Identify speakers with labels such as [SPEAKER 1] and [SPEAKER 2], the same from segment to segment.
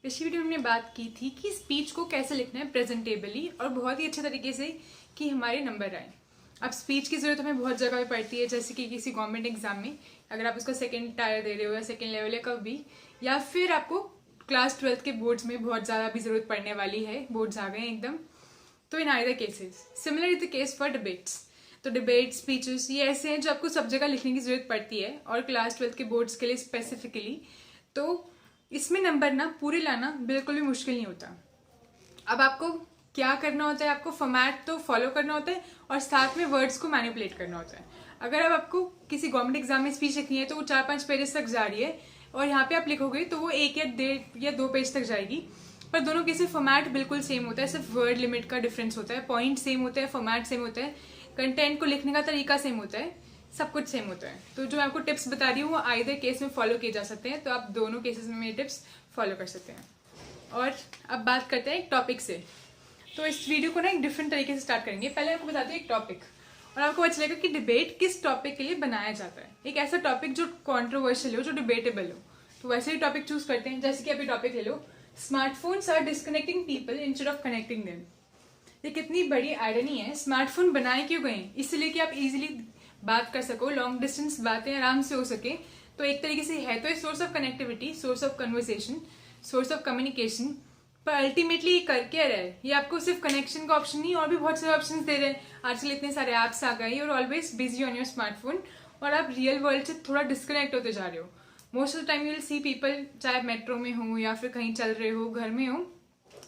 [SPEAKER 1] पिछली वीडियो में हमने बात की थी कि स्पीच को कैसे लिखना है प्रेजेंटेबली और बहुत ही अच्छे तरीके से कि हमारे नंबर आए। अब स्पीच की ज़रूरत हमें बहुत जगह पे पड़ती है, जैसे कि किसी गवर्नमेंट एग्जाम में अगर आप उसका सेकंड टायर दे रहे हो या सेकंड लेवल या कब भी, या फिर आपको क्लास 12th के बोर्ड्स में बहुत ज़्यादा भी ज़रूरत पड़ने वाली है, बोर्ड्स आ गए हैं एकदम। तो in either cases similar is the case for debates. तो डिबेट स्पीचेस ये ऐसे हैं जो आपको सब जगह लिखने की ज़रूरत पड़ती है और क्लास 12th के बोर्ड्स के लिए स्पेसिफिकली। तो इसमें नंबर ना पूरे लाना बिल्कुल भी मुश्किल नहीं होता। अब आपको क्या करना होता है, आपको फॉर्मेट तो फॉलो करना होता है और साथ में वर्ड्स को मैनिपुलेट करना होता है। अगर अब आपको किसी गवर्नमेंट एग्जाम में स्पीच लिखनी है तो वो 4-5 पेजेस तक जा रही है और यहाँ पे आप लिखोगे तो वो 1 या 1.5 या 2 पेज तक जाएगी, पर दोनों के सिर्फ फॉर्मेट बिल्कुल सेम होता है, सिर्फ वर्ड लिमिट का डिफरेंस होता है, पॉइंट सेम होता है, फॉर्मेट सेम होता है, कंटेंट को लिखने का तरीका सेम होता है, सब कुछ सेम होता है। तो जो मैं आपको टिप्स बता रही हूँ वो आइदर केस में फॉलो किए जा सकते हैं, तो आप दोनों केसेस में मेरे टिप्स फॉलो कर सकते हैं। और अब बात करते हैं एक टॉपिक से। तो इस वीडियो को ना एक डिफरेंट तरीके से स्टार्ट करेंगे। पहले आपको बताते हैं एक टॉपिक और आपको पता चलेगा कि डिबेट किस टॉपिक के लिए बनाया जाता है। एक ऐसा टॉपिक जो कॉन्ट्रोवर्शियल हो, जो डिबेटेबल हो, तो वैसे ही टॉपिक चूज करते हैं। जैसे कि आप ये टॉपिक ले लो, smartphones are disconnecting people instead of connecting them. ये कितनी बड़ी आयरनी है। स्मार्टफोन बनाए क्यों गए? इसलिए कि आप इजीली बात कर सको, लॉन्ग डिस्टेंस बातें आराम से हो सके। तो एक तरीके से है तो source of connectivity, source of conversation, source of communication, पर अल्टीमेटली ये कर क्या रहा है? ये आपको सिर्फ कनेक्शन का ऑप्शन नहीं और भी बहुत सारे ऑप्शन दे रहे हैं। आजकल इतने सारे ऐप्स आ गए, और always busy on your smartphone और आप रियल वर्ल्ड से थोड़ा डिस्कनेक्ट होते जा रहे हो। Most of the time you will see people, चाहे मेट्रो में हो या फिर कहीं चल रहे हो, घर में हो,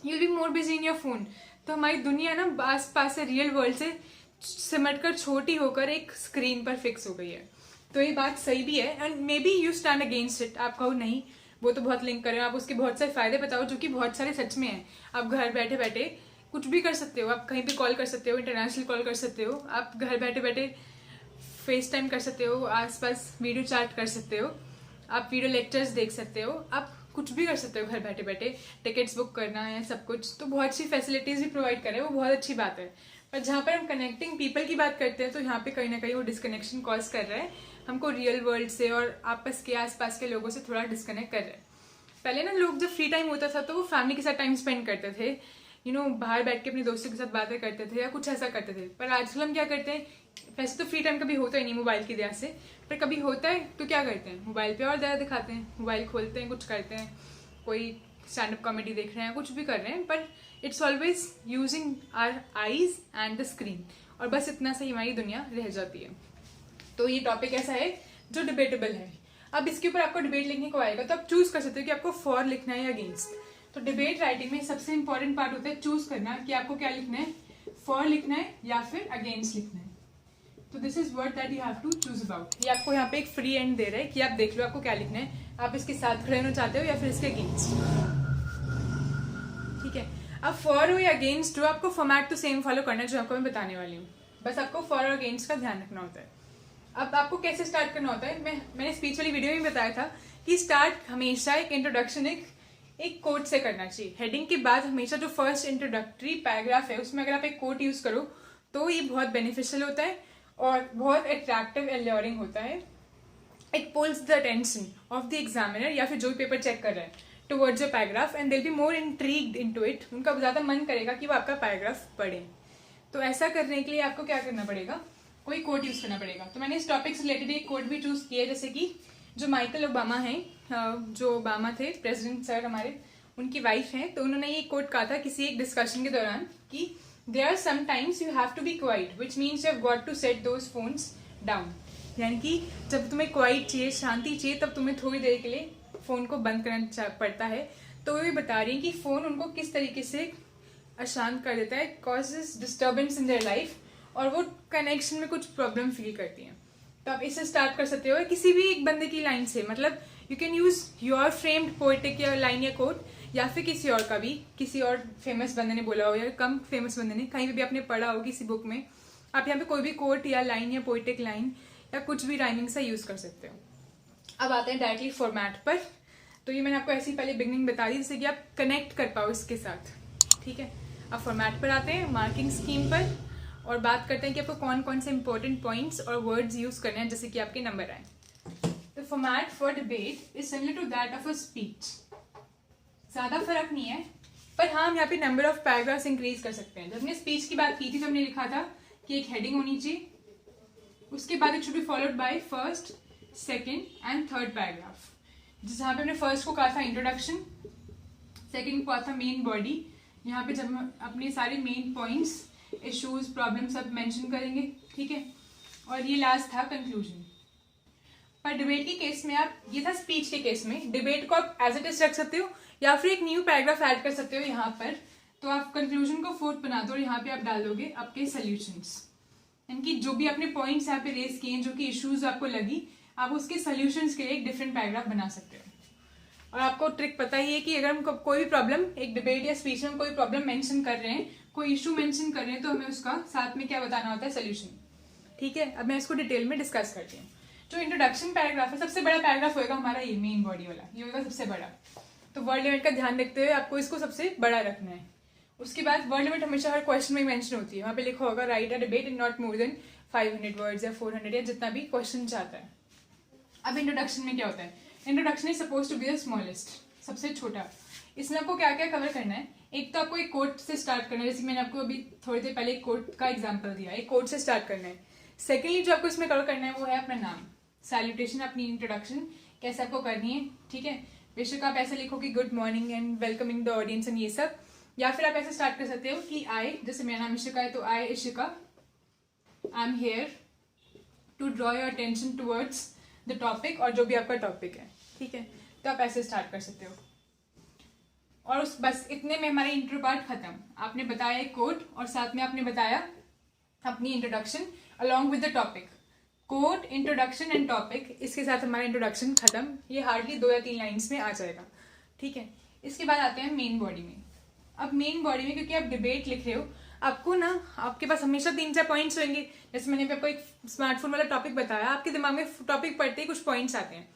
[SPEAKER 1] you will be more busy in your phone. तो हमारी दुनिया ना आस पास से, रियल वर्ल्ड से सिमट कर छोटी होकर एक स्क्रीन पर फिक्स हो गई है। तो ये बात सही भी है and may be you stand against it. आप कहो नहीं वो तो बहुत लिंक कर रहे हो, आप उसके बहुत सारे फायदे बताओ जो कि बहुत सारे सच में हैं। आप घर बैठे बैठे कुछ भी कर सकते हो, आप कहीं भी कॉल कर सकते हो, इंटरनेशनल कॉल कर सकते हो, आप घर बैठे बैठे फेस टाइम कर सकते हो, आसपास वीडियो चैट कर सकते हो, आप वीडियो लेक्चर्स देख सकते हो, आप कुछ भी कर सकते हो घर बैठे बैठे। टिकट्स बुक करना है, सब कुछ, तो बहुत सी फैसिलिटीज भी प्रोवाइड कर रहे हैं, वो बहुत अच्छी बात है। पर जहाँ पर हम कनेक्टिंग पीपल की बात करते हैं तो यहाँ पे कहीं ना कहीं वो डिस्कनेक्शन कॉज कर रहा है, हमको रियल वर्ल्ड से और आपस के आसपास के लोगों से थोड़ा डिस्कनेक्ट कर रहा है। पहले ना लोग जब फ्री टाइम होता था तो वो फैमिली के साथ टाइम स्पेंड करते थे, बाहर बैठ के अपने दोस्तों के साथ बातें करते थे या कुछ ऐसा करते थे। पर आजकल हम क्या करते हैं, वैसे तो फ्री टाइम कभी होता ही नहीं मोबाइल की वजह से, पर कभी होता है तो क्या करते हैं, मोबाइल पे और ज़्यादा दिखाते हैं, मोबाइल खोलते हैं, कुछ करते हैं, कोई स्टैंड अप कॉमेडी देख रहे हैं, कुछ भी कर रहे हैं, पर it's always using our eyes and the screen, और बस इतना से हमारी दुनिया रह जाती है। तो ये टॉपिक ऐसा है जो डिबेटेबल है। अब इसके ऊपर आपको डिबेट लिखने को आएगा तो आप चूज कर सकते हो कि आपको फॉर लिखना है या अगेंस्ट। तो डिबेट राइटिंग में सबसे इंपॉर्टेंट पार्ट होता है चूज करना कि आपको क्या लिखना है, फॉर लिखना है या फिर अगेंस्ट लिखना है। तो this is word that you have to choose about. ये आपको यहाँ पे एक फ्री एंड दे रहा है कि आप देख लो आपको क्या लिखना है, आप इसके साथ खड़े होना चाहते हो या फिर इसके अगेंस्ट। ठीक है, अब फॉर हो या अगेंस्ट हो, आपको फॉर्मेट तो सेम फॉलो करना है जो आपको मैं बताने वाली हूँ, बस आपको फॉर और अगेंस्ट का ध्यान रखना होता है। अब आपको कैसे स्टार्ट करना होता है, मैंने स्पीच वाली वीडियो में बताया था कि स्टार्ट हमेशा एक इंट्रोडक्शन एक कोट से करना चाहिए। हेडिंग के बाद हमेशा जो फर्स्ट इंट्रोडक्टरी पैराग्राफ है उसमें अगर आप एक कोट यूज करो तो ये बहुत बेनिफिशियल होता है और बहुत अट्रैक्टिव एल्योरिंग होता है। It pulls the attention of the examiner या फिर जो भी पेपर चेक कर रहा है towards your paragraph and they will be more intrigued into it. उनका ज्यादा मन करेगा कि वो आपका पैराग्राफ पढ़े। तो ऐसा करने के लिए आपको क्या करना पड़ेगा, कोई कोट यूज करना पड़ेगा। तो मैंने इस टॉपिक से रिलेटेड एक कोट भी चूज किया है, जैसे कि जो माइकल ओबामा हैं, जो ओबामा थे प्रेसिडेंट सर हमारे, उनकी वाइफ हैं, तो उन्होंने ये कोट कहा था किसी एक डिस्कशन के दौरान कि there are sometimes you have to be quiet which means you have got to set those phones down. यानी कि जब तुम्हें क्वाइट चाहिए, शांति चाहिए, तब तुम्हें थोड़ी देर के लिए फोन को बंद करना पड़ता है। तो वो भी बता रही है कि फोन उनको किस तरीके से अशांत कर देता है, causes disturbance in their life, और वो कनेक्शन में कुछ प्रॉब्लम फील करती हैं। तो आप इससे स्टार्ट कर सकते हो किसी भी एक बंदे की लाइन से, मतलब you can use your framed poetic या लाइन या कोट, या फिर किसी और का भी, किसी और फेमस बंदे ने बोला हो या कम फेमस बंदे ने, कहीं भी आपने पढ़ा हो किसी बुक में, आप यहाँ पे कोई भी कोट या लाइन या पोएटिक लाइन या कुछ भी राइमिंग सा यूज कर सकते हो। अब आते हैं डायरेक्टली फॉर्मेट पर। तो ये मैंने आपको ऐसी पहले बिगनिंग बता दी जिससे कि आप कनेक्ट कर पाओ इसके साथ। ठीक है, अब फॉर्मेट पर आते हैं, मार्किंग स्कीम पर, और बात करते हैं कि आपको कौन कौन से इंपॉर्टेंट पॉइंट्स और वर्ड्स यूज करने हैं जैसे कि आपके नंबर आए। The format for debate is similar to that of a speech. ज़्यादा फर्क नहीं है, पर हाँ हम यहाँ पे नंबर ऑफ पैराग्राफ्स इंक्रीज कर सकते हैं। जब हमने स्पीच की बात की थी तो हमने लिखा था कि एक हेडिंग होनी चाहिए, उसके बाद it should be followed by first, second and third paragraph. जहाँ पे हमने फर्स्ट को कहा था इंट्रोडक्शन, सेकेंड को कहा था मेन बॉडी, यहाँ पे जब हम अपने सारे मेन पॉइंट्स, इश्यूज, प्रॉब्लम सब मेंशन करेंगे, ठीक है, और ये लास्ट था कंक्लूजन। पर डिबेट के केस में आप, ये था स्पीच के केस में, डिबेट को आप एज इट इज रख सकते हो या फिर एक न्यू पैराग्राफ ऐड कर सकते हो यहाँ पर। तो आप कंक्लूजन को फोर्थ बना दो और यहाँ पे आप डाल दोगे आपके सोल्यूशंस, यानी कि जो भी आपने पॉइंट्स यहाँ पे रेस किए, जो कि इश्यूज आपको लगी, आप उसके सोल्यूशंस के लिए एक डिफरेंट पैराग्राफ बना सकते हो। और आपको ट्रिक पता ही है कि अगर हम कोई भी प्रॉब्लम, एक डिबेट या स्पीच में कोई प्रॉब्लम मेंशन कर रहे हैं, कोई इशू मेंशन कर रहे हैं, तो हमें उसका साथ में क्या बताना होता है, सोल्यूशन। ठीक है, अब मैं इसको डिटेल में डिस्कस करती हूँ। जो इंट्रोडक्शन पैराग्राफ है, सबसे बड़ा पैराग्राफ होगा हमारा ये मेन बॉडी वाला, ये होगा सबसे बड़ा। तो वर्ड लिमिट का ध्यान रखते हुए आपको इसको सबसे बड़ा रखना है। उसके बाद वर्ड लिमिट हमेशा हर क्वेश्चन में मेंशन होती है, वहाँ पे लिखा होगा right a debate in not more than 500 words या 400 या जितना भी क्वेश्चन चाहता है। अब इंट्रोडक्शन में क्या होता है, introduction is suppose to be the smallest, सबसे छोटा। इसमें आपको क्या क्या कवर करना है, एक तो आपको एक कोट से स्टार्ट करना है, जैसे मैंने आपको अभी थोड़ी देर पहले एक कोट का एग्जांपल दिया, एक कोट से स्टार्ट करना है। सेकेंडली जो आपको इसमें कवर करना है वो है अपना नाम, सैल्यूटेशन, अपनी इंट्रोडक्शन कैसे आपको करनी है, ठीक है। बेशक आप ऐसे लिखो कि good morning and welcoming the audience and ये सब, या फिर आप ऐसे स्टार्ट कर सकते हो कि आई, जैसे मेरा नाम इशिका है तो I Ishika, I am here to draw your attention towards the topic, और जो भी आपका टॉपिक है, ठीक है, तो आप ऐसे स्टार्ट कर सकते हो। और उस बस इतने में हमारी इंट्रो पार्ट खत्म। आपने बताया एक कोट और साथ में आपने बताया अपनी introduction along with the topic. Quote, introduction and topic, इसके साथ हमारा इंट्रोडक्शन खत्म। ये हार्डली 2 या 3 लाइन्स में आ जाएगा, ठीक है। इसके बाद आते हैं मेन बॉडी में। अब मेन बॉडी में क्योंकि आप डिबेट लिख रहे हो, आपको ना, आपके पास हमेशा 3-4 पॉइंट्स होंगे। जैसे मैंने आपको एक स्मार्टफोन वाला टॉपिक बताया, आपके दिमाग में टॉपिक पढ़ते ही कुछ पॉइंट्स आते हैं,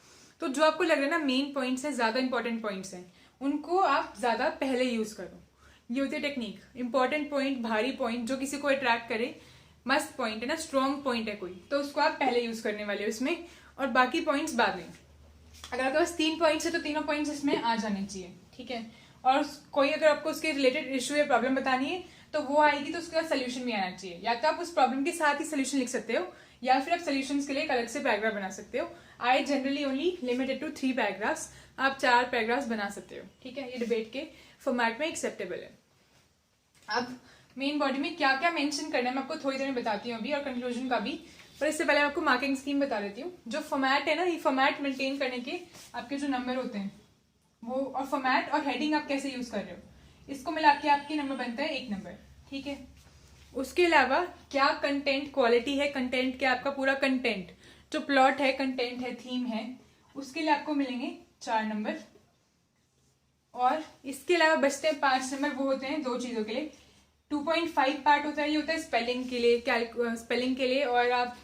[SPEAKER 1] तो जो आपको लग रहा है ना मेन पॉइंट्स हैं, ज्यादा इंपॉर्टेंट पॉइंट्स हैं, उनको आप ज्यादा पहले यूज करो। ये होती है टेक्निक। इंपॉर्टेंट पॉइंट, भारी पॉइंट, जो किसी को अट्रैक्ट करे, मस्त पॉइंट है ना, स्ट्रॉन्ग पॉइंट है कोई, तो उसको आप पहले यूज करने वाले हो इसमें, और बाकी पॉइंट्स बाद में। अगर आपके पास 3 पॉइंट्स है तो तीनों पॉइंट्स इसमें आ जाने चाहिए, ठीक है। और कोई अगर आपको उसके रिलेटेड इशू या प्रॉब्लम बतानी है तो वो आएगी, तो उसका सोल्यूशन भी आना चाहिए। या तो आप उस प्रॉब्लम के साथ ही सोल्यूशन लिख सकते हो, या फिर आप सोल्यूशंस के लिए एक अलग से पैराग्राफ बना सकते हो। I generally only limited to 3 paragraphs, आप 4 पैराग्राफ्स बना सकते हो, ठीक है। ये डिबेट के फॉर्मेट में एक्सेप्टेबल है। अब मेन बॉडी में क्या क्या मेंशन करना है मैं आपको थोड़ी देर में बताती हूँ अभी, और कंक्लूजन का भी। पर इससे पहले मैं आपको मार्किंग स्कीम बता देती हूँ। जो फॉर्मेट है ना, ये फॉर्मेट मेंटेन करने के आपके जो नंबर होते हैं वो, और फॉर्मेट और हेडिंग आप कैसे यूज कर रहे हो, इसको मिला के आपकी नंबर बनता है 1 नंबर, ठीक है। उसके अलावा क्या कंटेंट क्वालिटी है, कंटेंट क्या आपका पूरा कंटेंट, जो प्लॉट है, कंटेंट है, थीम है, उसके लिए आपको मिलेंगे 4 नंबर। और इसके अलावा बचते हैं 5 नंबर, वो होते हैं 2 चीजों के लिए। 2.5 पार्ट होता है, ये होता है स्पेलिंग के लिए, स्पेलिंग के लिए, और आप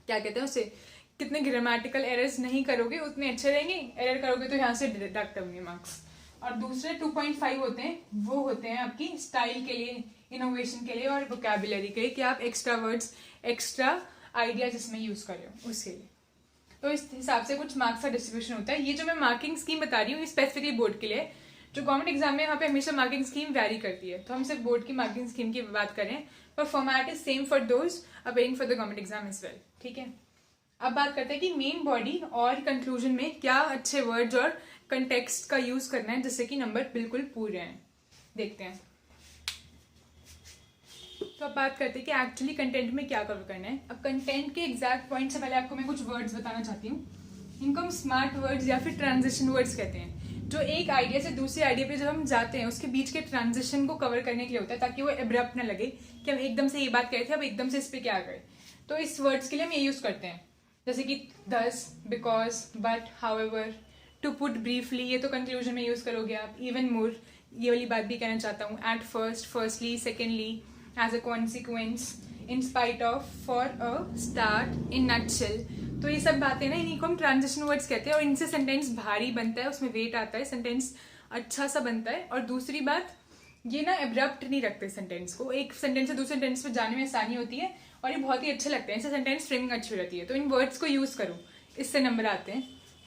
[SPEAKER 1] क्या कहते हैं उसे, कितने ग्रामेटिकल एरर्स नहीं करोगे उतने अच्छे रहेंगे, एरर करोगे तो यहाँ से डिडक्ट होंगे मार्क्स। और दूसरे 2.5 होते हैं, वो होते हैं आपकी स्टाइल के लिए, इनोवेशन के लिए और वोकैबुलरी के लिए, कि आप एक्स्ट्रा वर्ड्स, एक्स्ट्रा आइडिया जिसमें यूज कर रहे हो उसके लिए। तो इस हिसाब से कुछ मार्क्स का डिस्ट्रीब्यूशन होता है। ये जो मैं मार्किंग स्कीम बता रही हूँ ये स्पेसिफिकली बोर्ड के लिए, जो गवर्नमेंट एग्जाम में यहाँ पे हमेशा मार्किंग स्कीम वैरी करती है, तो हम सिर्फ बोर्ड की मार्किंग स्कीम की बात करें, पर format is same for those appearing for the government exam as well, ठीक है। अब बात करते हैं कि मेन बॉडी और कंक्लूजन में क्या अच्छे वर्ड्स और कंटेक्स्ट का यूज करना है जिससे कि नंबर बिल्कुल पूरे हैं। देखते हैं। तो अब बात करते हैं कि एक्चुअली कंटेंट में क्या कवर करना है। अब कंटेंट के एग्जैक्ट पॉइंट से पहले आपको मैं कुछ वर्ड्स बताना चाहती हूँ। इनको हम स्मार्ट वर्ड्स या फिर ट्रांजिशन वर्ड्स कहते हैं, जो एक आइडिया से दूसरे आइडिया पे जब हम जाते हैं उसके बीच के ट्रांजिशन को कवर करने के लिए होता है, ताकि वो एब्रप्ट न लगे कि हम एकदम से ये बात कह रहे थे अब एकदम से इस पे क्या आ गए। तो इस वर्ड्स के लिए हम ये यूज करते हैं, जैसे कि thus, because, but, however, to put briefly, ये तो कंक्लूजन में यूज करोगे आप। इवन मोर, ये वाली बात भी कहना चाहता हूँ। At first, firstly, secondly, as a consequence, in spite of, for a start, in nutshell. तो ये सब बातें ना, इन्हीं को हम ट्रांजिशन वर्ड्स कहते हैं, और इनसे सेंटेंस भारी बनता है, उसमें वेट आता है, सेंटेंस अच्छा सा बनता है। और दूसरी बात, ये ना एब्रप्ट नहीं रखते सेंटेंस को, एक सेंटेंस से दूसरे सेंटेंस में जाने में आसानी होती है, और ये बहुत ही अच्छे लगते हैं, इससे सेंटेंस फ्रेमिंग अच्छी रहती है। तो इन वर्ड्स को यूज करो, इससे नंबर आते हैं।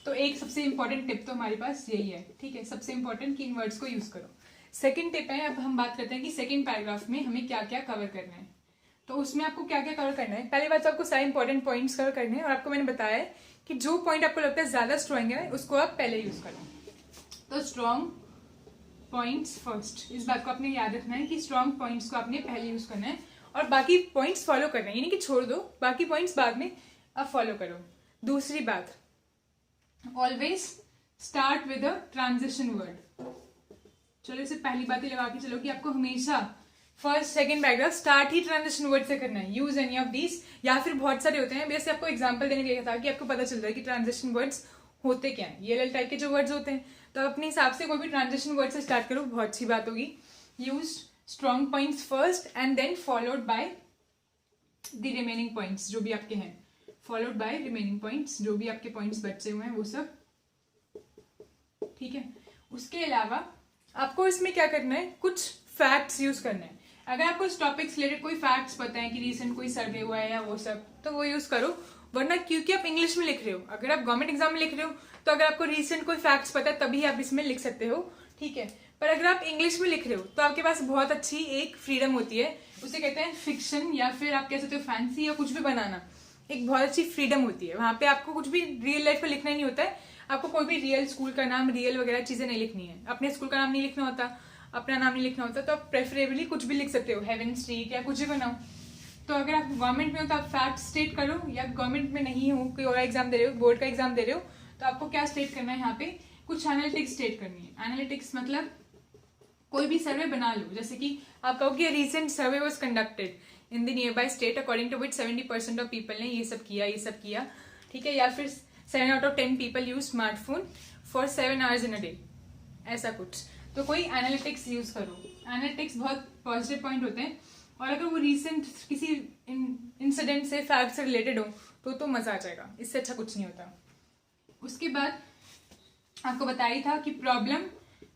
[SPEAKER 1] तो एक सबसे इंपॉर्टेंट टिप तो हमारे पास यही है, ठीक है, सबसे इंपॉर्टेंट कि इन वर्ड्स को यूज करो। सेकंड टिप है, अब हम बात करते हैं कि सेकंड पैराग्राफ में हमें क्या क्या कवर करना है। तो उसमें आपको क्या क्या कवर करना है, पहली बात तो आपको सारे इंपॉर्टेंट पॉइंट्स कवर करने हैं, और आपको मैंने बताया है कि जो पॉइंट आपको लगता है ज्यादा स्ट्रॉन्ग है उसको आप पहले यूज करो। तो स्ट्रॉन्ग पॉइंट्स फर्स्ट, इस बात को आपने याद रखना है कि स्ट्रॉन्ग पॉइंट्स को आपने पहले यूज करना है और बाकी पॉइंट्स फॉलो करना है, यानी कि छोड़ दो, बाकी पॉइंट्स बाद में आप फॉलो करो। दूसरी बात, always start with a transition word. चलो इसे पहली बात ही लगा के चलो कि आपको हमेशा फर्स्ट सेकंड पैराग्राफ स्टार्ट ही ट्रांजिशन वर्ड से करना है। यूज एनी ऑफ दीज, या फिर बहुत सारे होते हैं, वैसे आपको एग्जांपल देने के लिए था कि आपको पता चल रहा है कि ट्रांजिशन वर्ड्स होते क्या हैं, ये टाइप के जो वर्ड्स होते हैं। तो अपने हिसाब से कोई भी ट्रांजिशन वर्ड से स्टार्ट करो, बहुत अच्छी बात होगी। Use strong points first and then followed by the remaining points जो भी आपके हैं, फॉलोड बाय रिमेनिंग पॉइंट्स, जो भी आपके पॉइंट्स बचे हुए हैं वो सब, ठीक है। उसके अलावा आपको इसमें क्या करना है, कुछ फैक्ट्स यूज करना है। अगर आपको इस टॉपिक से रिलेटेड कोई फैक्ट्स पता है कि रिसेंट कोई सर्वे हुआ है या वो सब, तो वो यूज करो। वरना क्योंकि आप इंग्लिश में लिख रहे हो, अगर आप गवर्नमेंट एग्जाम में लिख रहे हो तो अगर आपको रिसेंट कोई फैक्ट्स पता है तभी आप इसमें लिख सकते हो, ठीक है। पर अगर आप इंग्लिश में लिख रहे हो तो आपके पास बहुत अच्छी एक फ्रीडम होती है, उसे कहते हैं फिक्शन, या फिर आप कह सकते हो फैंसी, या कुछ भी बनाना, एक बहुत अच्छी फ्रीडम होती है। वहां पे आपको कुछ भी रियल लाइफ में लिखना ही नहीं होता है, आपको कोई भी रियल स्कूल का नाम, रियल वगैरह चीजें नहीं लिखनी है, अपने स्कूल का नाम नहीं लिखना होता, अपना नाम नहीं लिखना होता, तो आप प्रेफरेबली कुछ भी लिख सकते हो, हेवन स्ट्रीट या कुछ भी बनाओ। तो अगर आप गवर्नमेंट में हो तो आप फैक्ट स्टेट करो, या गवर्नमेंट में नहीं हो, कोई और एग्जाम दे रहे हो, बोर्ड का एग्जाम दे रहे हो, तो आपको क्या स्टेट करना है, यहाँ पे कुछ एनालिटिक्स स्टेट करनी है। एनालिटिक्स मतलब कोई भी सर्वे बना लो, जैसे कि आप कहो कि recent survey was conducted in the nearby state according to which 70% of people ने ये सब किया, ठीक है। या फिर 7 out of 10 people use smartphone for 7 hours in a day, ऐसा कुछ। तो कोई एनालिटिक्स यूज करो, एनालिटिक्स बहुत पॉजिटिव पॉइंट होते हैं, और अगर वो रिसेंट किसी इंसिडेंट से, फैक्ट से रिलेटेड हो तो मजा आ जाएगा, इससे अच्छा कुछ नहीं होता। उसके बाद आपको बताया था कि प्रॉब्लम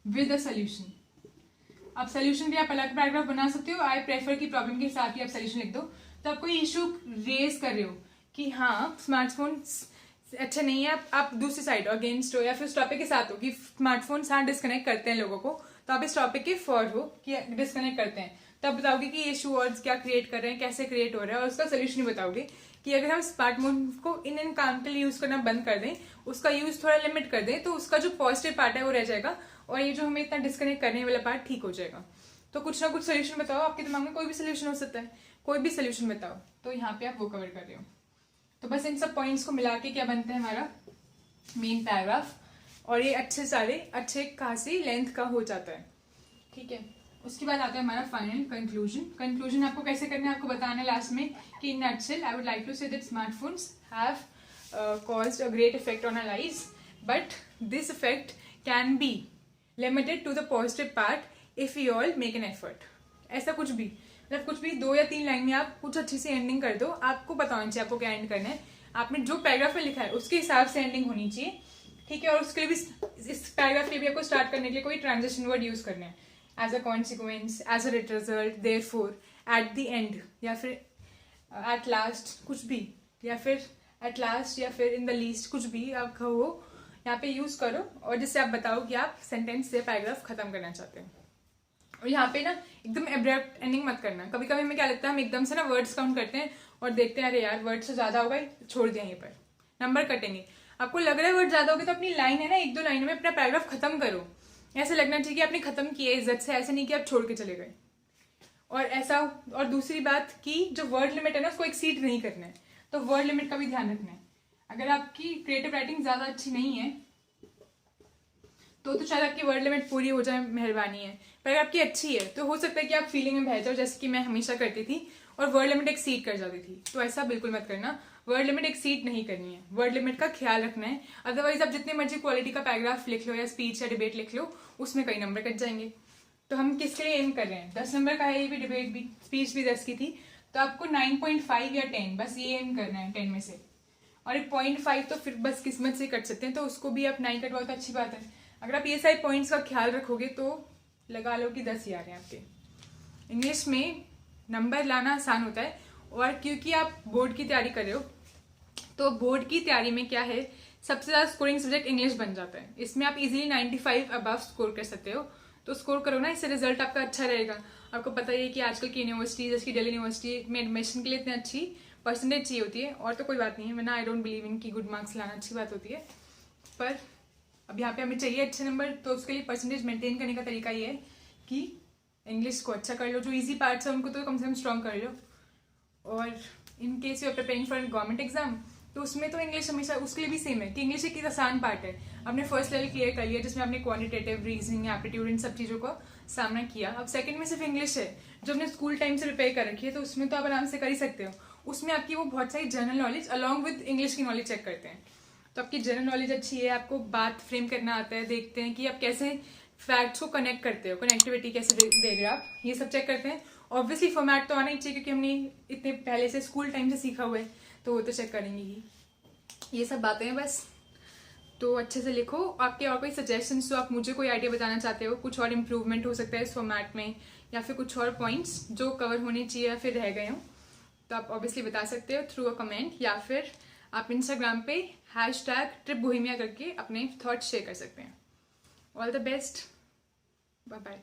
[SPEAKER 1] विद अ सोल्यूशन, आप सोल्यूशन भी आप अलग पैराग्राफ बना सकते हो, आई प्रेफर कि प्रॉब्लम के साथ ही आप सोल्यूशन लिख दो। तो आप कोई इशू रेज कर रहे हो कि हाँ स्मार्टफोन अच्छा नहीं है, आप दूसरी साइड अगेंस्ट हो, या फिर उस टॉपिक के साथ हो कि स्मार्टफोन हाँ डिस्कनेक्ट करते हैं लोगों को, तो आप इस टॉपिक के फॉर हो कि डिस्कनेक्ट करते हैं, तो आप बताओगे कि ये इशू वर्ड्स क्या क्रिएट कर रहे हैं, कैसे क्रिएट हो रहा है, और उसका सोल्यूशन बताओगे कि अगर हम स्मार्टफोन को इन काम के लिए यूज करना बंद कर दें, उसका यूज थोड़ा लिमिट कर दें, तो उसका जो पॉजिटिव पार्ट है वो रह जाएगा, और ये जो हमें इतना डिस्कनेक्ट करने वाला पार्ट ठीक हो जाएगा। तो कुछ ना कुछ सोल्यूशन बताओ, आपके दिमाग में कोई भी सोल्यूशन हो सकता है, कोई भी सोल्यूशन बताओ, तो यहाँ पे आप वो कवर कर रहे हो। तो बस इन सब पॉइंट्स को मिला के क्या बनता है हमारा मेन पैराग्राफ, और ये अच्छे खासी लेंथ का हो जाता है, ठीक है। उसके बाद आता है हमारा फाइनल कंक्लूजन। कंक्लूजन आपको कैसे करना है, आपको बताना है लास्ट में कि in nutshell I would like to say that smartphones have caused a great effect on our lives, but this effect can be limited to the positive part if you all make an effort. ऐसा कुछ भी, मतलब कुछ भी 2 या 3 line में आप कुछ अच्छी सी एंडिंग कर दो, आपको पता होना चाहिए आपको क्या एंड करना है, आपने जो पैराग्राफ में लिखा है उसके हिसाब से एंडिंग होनी चाहिए, ठीक है। और उसके लिए भी, इस पैराग्राफ के लिए भी आपको स्टार्ट करने के लिए कोई ट्रांजिशन वर्ड यूज करना है, as a consequence, as a result, therefore, at the end, या फिर एट लास्ट, कुछ भी, या फिर एट लास्ट, या फिर इन द लीस्ट, कुछ भी आप कहो यहाँ पे यूज करो, और जिससे आप बताओ कि आप सेंटेंस से पैराग्राफ खत्म करना चाहते हैं। और यहाँ पे ना एकदम एब्रप्ट एंडिंग मत करना। कभी कभी हमें क्या लगता है, हम एकदम से ना वर्ड्स काउंट करते हैं और देखते हैं अरे यार वर्ड से ज्यादा हो गए, छोड़ दिया, यहीं पर नंबर कटेंगे। आपको लग रहा है वर्ड ज्यादा हो गए तो अपनी लाइन है ना 1-2 लाइन में अपना पैराग्राफ खत्म करो, ऐसे लगना चाहिए कि आपने खत्म किया इज्जत से, ऐसे नहीं कि आप छोड़ के चले गए। और ऐसा, और दूसरी बात कि जो वर्ड लिमिट है ना उसको एक्सीड नहीं करना है, तो वर्ड लिमिट का भी ध्यान रखना है। अगर आपकी क्रिएटिव राइटिंग ज्यादा अच्छी नहीं है तो शायद आपकी वर्ड लिमिट पूरी हो जाए, मेहरबानी है। पर अगर आपकी अच्छी है तो हो सकता है कि आप फीलिंग में बह जाओ, जैसे कि मैं हमेशा करती थी और वर्ड लिमिट एक्सीड कर जाती थी। तो ऐसा बिल्कुल मत करना, वर्ड लिमिट एक्सीड नहीं करनी है, वर्ड लिमिट का ख्याल रखना है। अदरवाइज आप जितने मर्जी क्वालिटी का पैराग्राफ लिख लो या स्पीच या डिबेट लिख लो, उसमें कई नंबर कट जाएंगे। तो हम किसके लिए एम कर रहे हैं, 10 नंबर का है, ये भी डिबेट भी, स्पीच भी 10 की थी, तो आपको 9.5 या 10 बस ये एम करना है 10 में से। और एक 0.5 तो फिर बस किस्मत से कट सकते हैं, तो उसको भी आप 9 कटवाओ तो अच्छी बात है। अगर आप ये सारे पॉइंट्स का ख्याल रखोगे तो लगा लो कि 10 ही आ रहे हैं आपके। इंग्लिश में नंबर लाना आसान होता है, और क्योंकि आप बोर्ड की तैयारी कर रहे हो तो बोर्ड की तैयारी में क्या है सबसे ज़्यादा स्कोरिंग सब्जेक्ट इंग्लिश बन जाता है। इसमें आप इजीली 95 अबव स्कोर कर सकते हो। तो स्कोर करो ना, इससे रिजल्ट आपका अच्छा रहेगा। आपको पता ही है कि आजकल की यूनिवर्सिटी जैसे कि दिल्ली यूनिवर्सिटी में एडमिशन के लिए इतनी अच्छी परसेंटेज चाहिए होती है, और तो कोई बात नहीं है, वरना आई डोंट बिलीव इन की गुड मार्क्स लाना अच्छी बात होती है, पर अब यहाँ पे हमें चाहिए अच्छे नंबर। तो उसके लिए परसेंटेज मेंटेन करने का तरीका ये है कि इंग्लिश को अच्छा कर लो, जो ईजी पार्ट्स है उनको तो कम से कम स्ट्रॉन्ग कर लो। और in case you are preparing for government exam, तो उसमें तो इंग्लिश हमेशा उसके लिए भी सेम है कि इंग्लिश एक आसान पार्ट है। आपने फर्स्ट लेवल क्लियर कर लिया जिसमें आपने क्वांटिटेटिव, रीजनिंग, एप्टीट्यूड, इन सब चीज़ों का सामना किया। अब सेकंड में सिर्फ इंग्लिश है जो आपने स्कूल टाइम से प्रिपेयर कर रखी है, तो उसमें तो आप आराम से कर ही सकते हो। उसमें आपकी वो बहुत सारी general knowledge along with English की नॉलेज चेक करते हैं। तो आपकी जनरल नॉलेज अच्छी है, आपको बात फ्रेम करना आता है, देखते हैं कि आप कैसे फैक्ट्स को कनेक्ट करते हो, कनेक्टिविटी कैसे दे रहे हो आप, ये सब चेक करते हैं। ऑब्वियसली फॉर्मेट तो आना ही चाहिए क्योंकि हमने इतने पहले से स्कूल टाइम से सीखा हुआ है, तो वो तो चेक करेंगे ही। ये सब बातें हैं बस। तो अच्छे से लिखो। आपके और कोई सजेशंस, तो आप मुझे कोई आइडिया बताना चाहते हो, कुछ और इम्प्रूवमेंट हो सकता है इस फॉर्मेट में, या फिर कुछ और पॉइंट्स जो कवर होने चाहिए या फिर रह गए हों, तो आप ऑब्वियसली बता सकते हो थ्रू अ कमेंट, या फिर आप इंस्टाग्राम पे #tripbohemia करके अपने थॉट्स शेयर कर सकते हैं। All the best, bye bye.